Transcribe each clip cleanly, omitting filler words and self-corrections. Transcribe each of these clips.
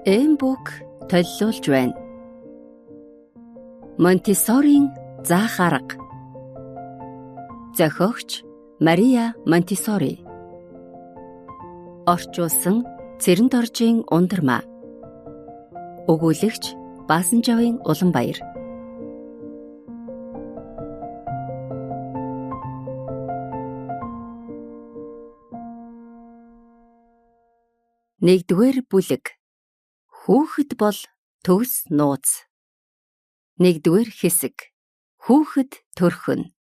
Эмбүк төлөвлөж байна. Монтессорийн заах арга. Зохиогч Мария Монтессори. Орчуулсан Цэрэнторжийн Ундрмаа. Өгүүлэгч Баасанжавын Уланбаяр. Нэгдүгээр бүлэг. Хүүхэд бол төгс нууц. Нэгдүгээр хэсэг. Хүүхэд төрхөн.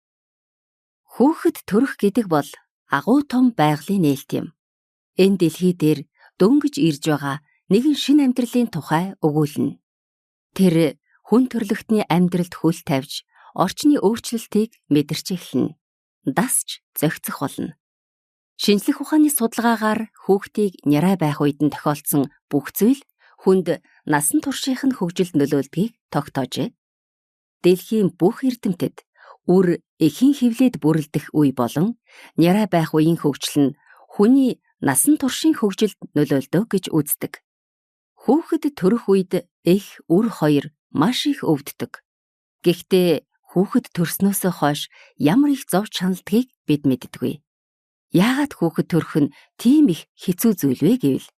Хүүхэд төрөх гэдэг бол агуу том байгалийн нээлт юм. Энэ дэлхий дээр дөнгөж ирж байгаа нэгэн шинэ амьдралын тухай өгүүлнэ. Тэр хүн төрлөختний амьдралд хөл тавьж, орчны өөрчлөлтийг мэдэрч эхэлнэ. Дасч зохицох болно. Шинжлэх ухааны судалгаагаар хүүхдийг нярай байх үед нь тохиолдсон бүх зүйл хүнд насан туршийнх нь хөгжилд нөлөөлдгийг тогтоожээ. Дэлхийн бүх эрдэмтэд үр эхийн хевлээд бүрлдэх үе болон нярай байх үеийн хөгжил нь хүний насан туршийн хөгжилд нөлөөлдөг гэж үздэг. Хүүхэд төрөх үед эх үр хоёр маш их өвддөг. Гэхдээ хүүхэд төрснөөсөө хойш ямар их зовж шаналдгийг бид мэддэггүй. Яагаад хүүхэд төрөх нь тийм их хэцүү зүйл вэ гэвэл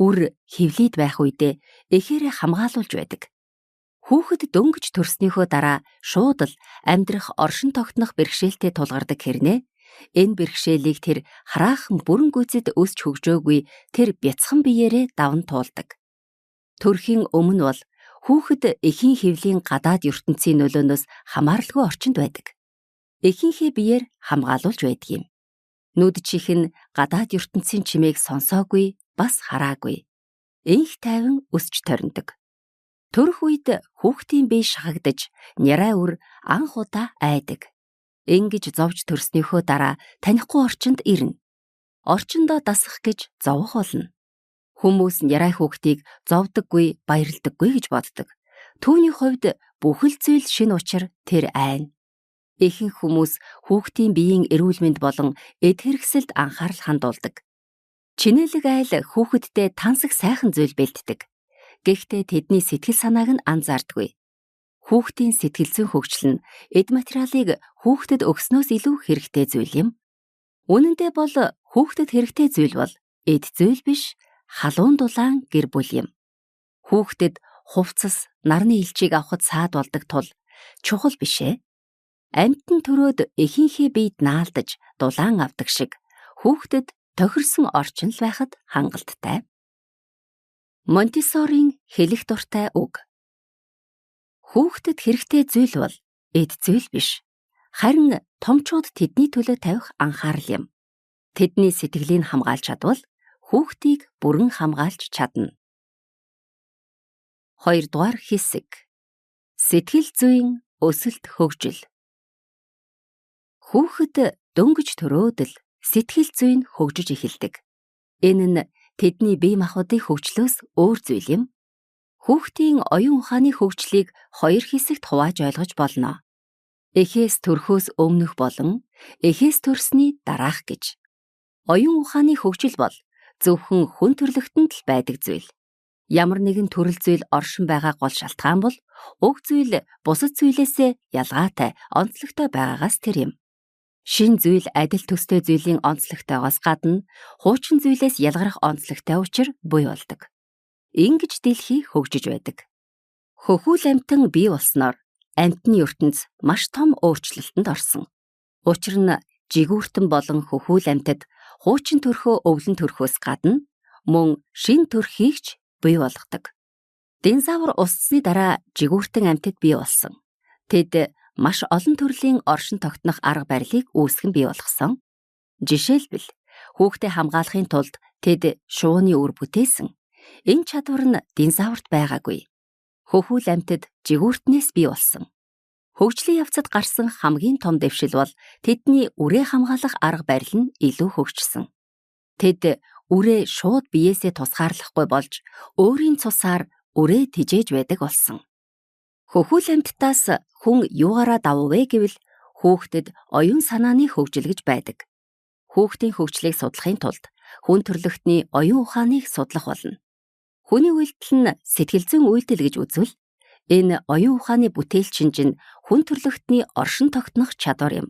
үр хевлийд байх үедээ эхээрээ хамгаалуулж байдаг. Хүүхэд дөнгөж төрснийхөө дараа шууд л амьдрах оршин тогтнох бэрхшээлтэй тулгардаг хэрнээ энэ бэрхшээлийг тэр хараахан бүрэн гүйцэд өсч хөгжөөгүй тэр бяцхан биеэрээ даван туулдаг. Төрхийн өмнө бол хүүхэд эхийн хевлийн гадаад ертөнцийн нөлөөнөөс хамааралгүй орчинд байдаг. Эхийнхээ биеэр хамгаалуулж байдаг юм. Нүд чих нь гадаад ертөнцийн чимээг сонсоогүй, бас хараагүй. Энх тайван өсч ториндог. Төрөх үед хүүхдийн бие шахагдаж, нярай үр анх удаа айдаг. Ингэж зовж төрснийхөө дараа танихгүй орчинд ирнэ. Орчиндоо дасах гэж зовох болно. Хүмүүс нярай хүүхдийг зовдөггүй, баярлдаггүй гэж боддог. Түүний хувьд бүхэл зүйл шинэ учир тэр айна. Ихэнх хүмүүс хүүхдийн биеийн эрүүл мэнд болон эд хэрэгсэлд анхаарал хандуулдаг. Чинэлэг айл хүүхэддээ тансаг сайхан зүйл бэлддэг. Гэхдээ тэдний сэтгэл санааг нь анзаардаггүй. Хүүхдийн сэтгэл зүйн хөгжил нь эд материалыг хүүхдэд өгснөөс илүү хэрэгтэй зүйл юм. Үнэн дээр бол хүүхдэд хэрэгтэй зүйл бол эд зүйл биш, халуун дулаан гэр бүл юм. Хүүхдэд хувцас, нарны элчийг авахд саад болдог тул чухал бишээ. Амьтан төрөөд эхийнхээ биед наалдаж дулаан авдаг шиг хүүхдэд тохирсон орчин л байхад хангалттай. Монтессорийн хэлэх дуртай үг. Хүүхдэд хэрэгтэй зүйл бол эд зүйл биш. Харин томчууд тэдний төлөө тавих анхаарал юм. Тэдний сэтгэлийг хамгаалж чадвал хүүхдийг бүрэн хамгаалж чадна. Хоёрдугаар хэсэг. Сэтгэл зүйн өсөлт хөгжил. Хүүхэд дөнгөж төрөөд л сэтгэл зүй нь хөгжиж эхэлдэг. Энэ нь тэдний бие махбодын хөгжлөөс өөр зүйл юм. Хүүхдийн оюун ухааны хөгжлийг хоёр хэсэгт хувааж ойлгож болно. Эхээс төрхөөс өмнөх болон эхээс төрсний дараах гэж. Оюун ухааны хөгжил бол зөвхөн хүн төрлөختөнд л байдаг зүйл. Ямар нэгэн төрөл зүйл оршин байгаа гол шалтгаан бол уг зүйл бусад зүйлээсээ ялгаатай, онцлогтой байгаагаас тэр юм. Шин зүйл адил төстэй зүйлийн онцлогтойгоос гадна хуучин зүйлээс ялгарах онцлогтой учир буй болдог. Ингэж дэлхий хөгжиж байдаг. Хөхүүл амьтан бий болсноор амьтны ертөнц маш том өөрчлөлтөнд орсон. Учир нь жигүүртэн болон хөхүүл амьтад хуучин төрхөө өвлөн төрхөөс гадна мөн шин төрхийг ч бий болгодог. Динозавр усцсны дараа жигүүртэн амьтад бий болсон. Тэд маш олон төрлийн оршин тогтнох арга барилыг үүсгэн бий болгосон. Жишээлбэл хүүхдээ хамгаалахын тулд тэд шувууны үр бүтээсэн. Энэ чадвар нь динозаврт байгаагүй. Хөхүүл амьтад жигүүртнээс бий болсон. Хөгжлийн явцад гарсан хамгийн том дэвшил бол тэдний үрээ хамгаалах арга барил нь илүү хөгжсөн. Тэд үрээ шууд биеэсээ тусгаарлахгүй болж өөрийн цусаар үрээ тижээж байдаг болсон. Хөхүүл амьтдаас хүн юугаараа давав вэ гэвэл хүүхдэд оюун санааны хөгжил гэж байдаг. Хүүхдийн хөгжлийг судлахын тулд хүн төрлөختний оюун ухааныг судлах болно. Хүний үйлдэл нь сэтгэл зүйн үйлдэл гэж үзвэл энэ оюун ухааны бүтээлчин чинь хүн төрлөختний оршин тогтнох чадвар юм.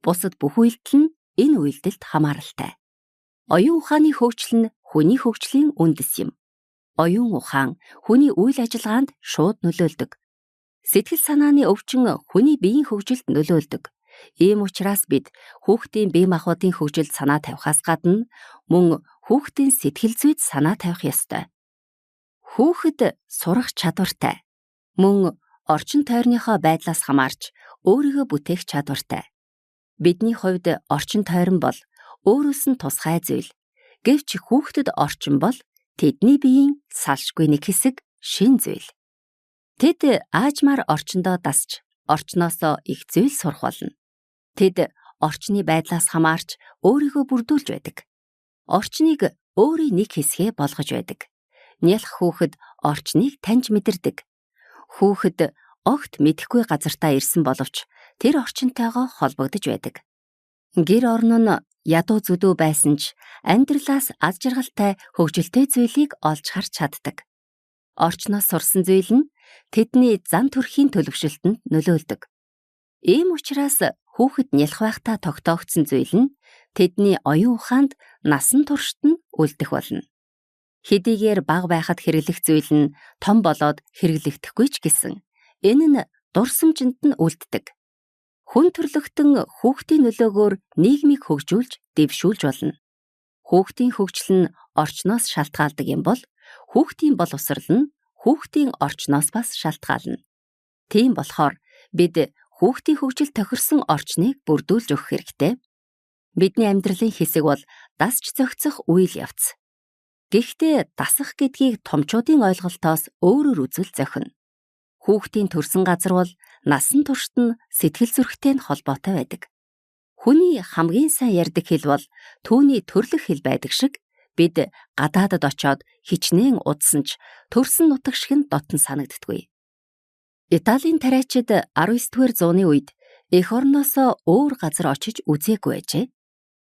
Бусад бүх үйлдэл нь энэ үйлдэлд хамааралтай. Оюун ухааны хөгжил нь хүний хөгжлийн үндэс юм. Оюун ухаан хүний үйл ажиллагаанд шууд нөлөөлдөг. Сэтгэл санааны өвчин хүний биеийн хөгжилд нөлөөлдөг. Ийм учраас бид хүүхдийн бие махбодын хөгжилд санаа тавихаас гадна мөн хүүхдийн сэтгэл зүйд санаа тавих ёстой. Хүүхэд сурах чадвартай. Мөн орчин тойрныхоо байдлаас хамаарч өөрийгөө бүтээх чадвартай. Бидний хувьд орчин тойрон бол өөрөөс нь тусгай зүйл. Гэвч хүүхдэд орчин бол тэдний биеийн салшгүй нэг хэсэг, шин зүйл. Тэд аажмаар орчиндоо дасч орчноосоо их зүйл сурах болно. Тэд орчны байдлаас хамаарч өөрийгөө бүрдүүлж байдаг. Орчныг өөрийн нэг хэсгээ болгож байдаг. Нялх хүүхэд орчныг таньж мэдэрдэг. Хүүхэд огт мэдэхгүй газартаа ирсэн боловч тэр орчинтойгоо холбогдож байдаг. Гэр орон нь ядуу зүдүү байсан ч амьдралаас аз жаргалтай хөгжилтэй зүйлийг олж харж чаддаг. Орчноос сурсан зүйл нь тэдний зан төрхийн төлөвшөлтөнд нөлөөлдөг. Ийм учраас хүүхэд нялх байхдаа тогтоогдсон зүйл нь тэдний оюун ухаанд насан туршид нь үлдэх болно. Хэдийгээр бага байхад хэрэглэх зүйл нь том болоод хэрэглэгдэхгүй ч гэсэн энэ нь дурсамжинд нь үлддэг. Хүн төрлөختөн хүүхдийн нөлөөгөөр нийгмийг хөгжүүлж, дэвшүүлж болно. Хүүхдийн хөгжил нь орчноос шалтгаалдаг юм бол хүүхдийн боловсрол нь хүүхдийн орчноос бас шалтгаална. Тийм болохоор бид хүүхдийн хөгжил тохирсон орчныг бүрдүүлж өгөх хэрэгтэй. Бидний амьдралын хэсэг бол дасч зохицох үйл явц. Гэхдээ дасах гэдгийг томчуудын ойлголтоос өөрөөр үзвэл зохино. Хүүхдийн төрсөн газар бол насан туршид нь сэтгэл зүрхтэй нь холбоотой байдаг. Хүний хамгийн сайн ярьдаг хэл бол түүний төрлөх хэл байдаг шиг бид гадаадад очоод хичнээн удсан ч төрсөн нутаг шиг нь дотн санагддаггүй. Италийн тариачид 19-р зууны үед эх орноосоо өөр газар очиж үзээгүй байжээ.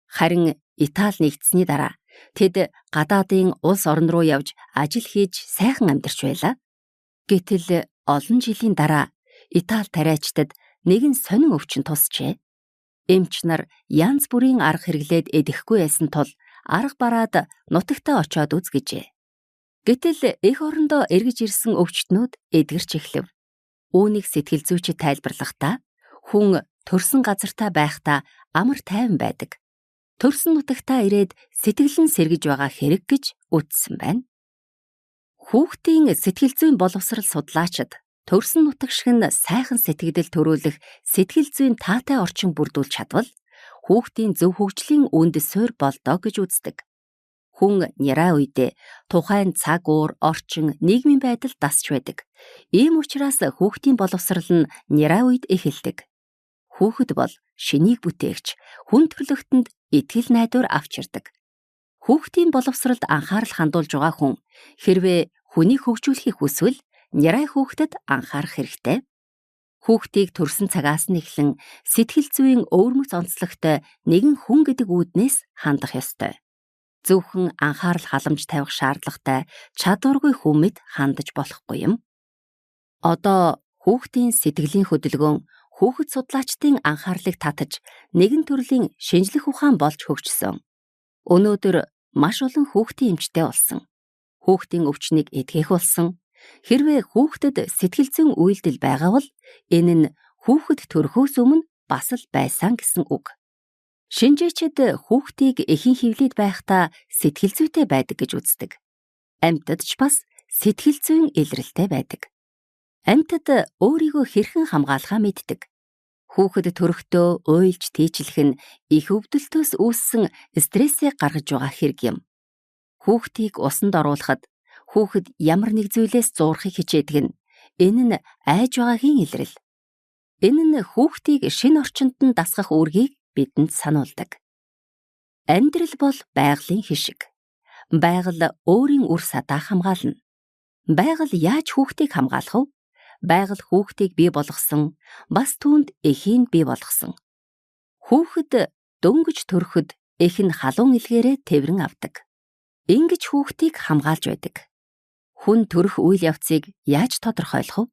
Харин Итали нэгдсэний дараа тэд гадаадын улс орн руу явж ажил хийж сайхан амьдарч байлаа. Гэтэл олон жилийн дараа Итали тариачдад нэгэн сонин өвчин тусчээ. Эмч нар янз бүрийн арга хэрэглээд эдэхгүй байсан тул арга бараад нутагтаа очоод үз гэжээ. Гэтэл эх орондоо эргэж ирсэн өвчтнүүд эдгэрч эхлэв. Үүнийг сэтгэл зүйчид тайлбарлахдаа хүн төрсөн газартаа байхдаа амар тайван байдаг. Төрсөн нутагтаа ирээд сэтгэл нь сэргэж байгаа хэрэг гэж үздсэн байна. Хүүхдийн сэтгэл зүйн боловсрал судлаачид төрсөн нутаг шиг нь сайхан сэтгэгдэл төрүүлэх сэтгэл зүйн таатай орчин бүрдүүлж чадвал хүүхдийн зөв хөгжлийн үндэс суурь болдоо гэж үздэг. Хүн няраа үедээ тухайн цаг уур, орчин, нийгмийн байдал дасч байдаг. Ийм учраас хүүхдийн боловсрал нь няраа үед эхэлдэг. Хүүхэд бол шинийг бүтээгч, хүн төрлөختөнд итгэл найдвар авчирдаг. Хүүхдийн боловсролд анхаарал хандуулж байгаа хүн хэрвээ хүнийг хөгжүүлэхийг хүсвэл нярай хүүхдэд анхаарах хэрэгтэй. Хүүхдийг төрсөн цагаас нь эхлэн сэтгэл зүйн өвөрмөц онцлогтой нэгэн хүн гэдэг үүднээс хандах ёстой. Зөвхөн анхаарал халамж тавих шаардлагатай чадваргүй хүмэд хандаж болохгүй юм. Одоо хүүхдийн сэтгэлийн хөдөлгөөн хүүхэд судлаачдын анхаарлыг татаж нэгэн төрлийн шинжлэх ухаан болж хөгжсөн. Өнөөдөр маш олон хүүхдийн эмчтэй болсон. Хүүхдийн өвчнийг эдгэх болсон. Хэрвээ хүүхдэд сэтгэл зүйн үйлдэл байгаа бол энэ нь хүүхэд төрөхөөс өмнө бас л байсан гэсэн үг. Шинжээчид хүүхдийг эхийн хөвлөд байхдаа сэтгэл зүйтэй байдаг гэж үздэг. Амьтад ч бас сэтгэл зүйн илрэлтэй байдаг. Амьтад өөрийгөө хэрхэн хамгаалахаа мэддэг. Хүүхэд төрөхдөө уйлж тийчлэх нь их өвдөлтөөс үүссэн стрессээ гаргаж байгаа хэрэг юм. Хүүхдийг усанд оруулахад хүүхэд ямар нэг зүйлээс зуурахыг хичээдэг нь энэ нь айж байгаагийн илрэл. Энэ нь хүүхдийг шинэ орчинд нь дасгах үүргийг бидэнд сануулдаг. Амьдрал бол байгалийн хишиг. Байгаль өөрийн үр садаа хамгаална. Байгаль яаж хүүхдийг хамгаалах вэ? Байгаль хүүхдийг бий болгосон, бас түүнд эхийн бий болгосон. Хүүхэд дөнгөж төрөхөд эх нь халуун илгээрээ тэврэн авдаг. Ингэж хүүхдийг хамгаалж байдаг. Хүн төрөх үйл явцыг яаж тодорхойлох вэ?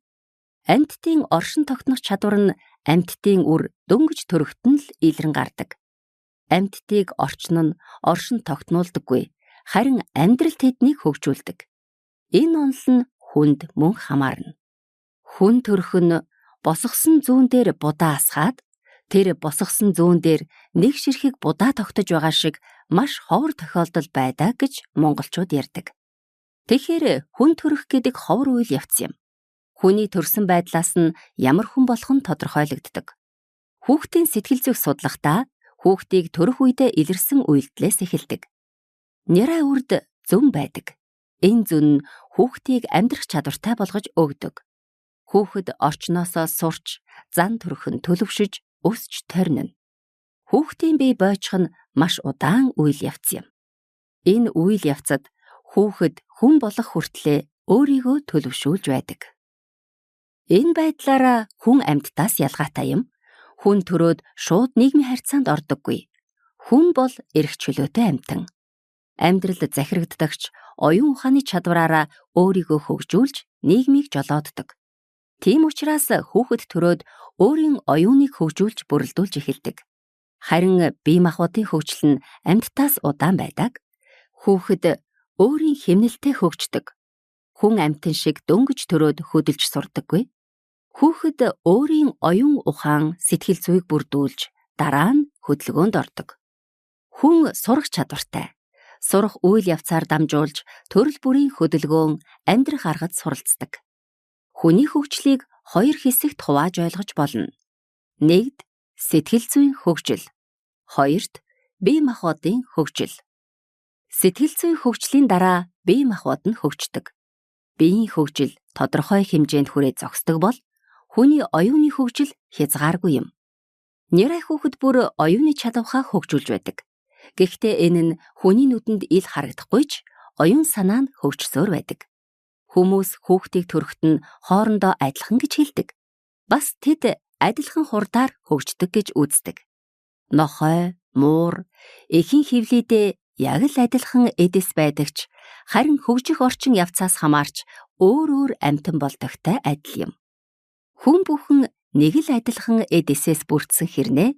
Амьтдын оршин тогтнох чадвар нь амьтдын үр дөнгөж төрөхт нь л илрэн гардаг. Амьтдыг орчин нь оршин тогтнуулдаггүй, харин амьдрал тэднийг хөгжүүлдэг. Энэ онол нь хүнд мөн хамаарна. Хүн төрөх нь босгосон зүүн дээр будаа асгаад, тэр босгосон зүүн дээр нэг ширхэг будаа тогтож байгаа шиг маш ховор тохиолдол байдаг гэж монголчууд ярьдаг. Тэгэхээр хүн төрөх гэдэг ховор үйл явц юм. Хүний төрсөн байдлаас нь ямар хүн болох нь тодорхойлогддог. Хүүхдийн сэтгэл зүйг судлахдаа хүүхдийг төрөх үедээ илэрсэн үйлдэлээс эхэлдэг. Нярай үрд зүн байдаг. Энэ зүн нь хүүхдийг амьдрах чадвартай болгож өгдөг. Хүүхэд орчноосоо сурч, зан төрхөн төлөвшөж, өсч торнино. Хүүхдийн бие бойчих нь маш удаан үйл явц юм. Энэ үйл явцад хүүхэд хүн болох хүртлээр өөрийгөө төлөвшүүлж байдаг. Энэ байдлаараа хүн амьтдаас ялгаатай юм. Хүн төрөөд шууд нийгмийн харьцаанд ордоггүй. Хүн бол эрх чөлөөтэй амьтан. Амьдралд захирагддагч оюун ухааны чадвараараа өөрийгөө хөгжүүлж, нийгмийг жолооддог. Тийм учраас хүүхэд төрөөд өөрийн оюуныг хөгжүүлж бүрэлдүүлж эхэлдэг. Харин бие махбодын хөгжил нь амьтдаас удаан байдаг. Хүүхэд өөрийн хэмнэлтэд хөгждөг. Хүн амьтан шиг дөнгөж төрөөд хөдөлж сурдаггүй. Хүүхэд өөрийн оюун ухаан, сэтгэл зүйг бүрдүүлж, дараа нь хөдөлгөөнд ордог. Хүн сурах чадвартай. Сурах үйл явцаар дамжуулж, төрөл бүрийн хөдөлгөөн, амьдрах аргад суралцдаг. Хүний хөгжлийг хоёр хэсэгт хувааж ойлгож болно. Нэгд сэтгэл зүйн хөгжил. Хоёрт бие махбодын хөгжил. Сэтгэл зүйн хөгжлийн дараа бие махбод нь хөгждөг. Биеийн хөгжил тодорхой хэмжээнд хүрээд зогсдог бол хүний оюуны хөгжил хязгааргүй юм. Нярай хүүхэд бүр оюуны чадвараа хөгжүүлж байдаг. Гэхдээ энэ нь хүний нүдэнд ил харагдахгүй ч оюун санаа нь хөгжсөөр байдаг. Хүмүүс хүүхдийг төрөхт нь хоорондоо адилхан гэж хэлдэг. Бас тэд адилхан хурдаар хөгждөг гэж үздэг. Нохой, муур, эхийн хөвлөдөө яг л адилхан эдэс байдаг ч харин хөгжих орчин явцаас хамаарч өөр амьтан болдогтой адил юм. Хүн бүхэн нэг л адилхан эдэсээс бүрдсэн хэрнээ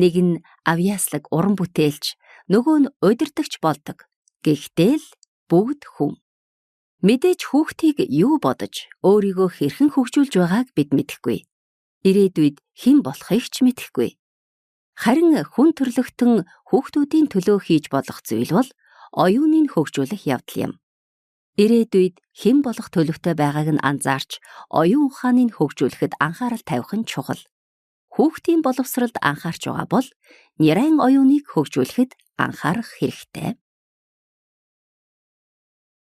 нэг нь авьяаслаг уран бүтээлч, нөгөө нь удирдагч болдог. Гэхдээ л бүгд хүн. Мэдээж хүүхдийг юу бодож, өөрийгөө хэрхэн хөгжүүлж байгааг бид мэдэхгүй. Ирээдүйд хэн болохыг ч мэдэхгүй. Харин хүн төрлөختөн хүүхдүүдийн төлөө хийж болох зүйл бол оюуныг хөгжүүлэх явдал юм. Ирээдүйд хэн болох төлөвтэй байгааг нь анзаарч, оюун ухааныг хөгжүүлэхэд анхаарал тавих нь чухал. Хүүхдийн боловсролд анхаарч байгаа бол нярайн оюуныг хөгжүүлэхэд анхаарах хэрэгтэй.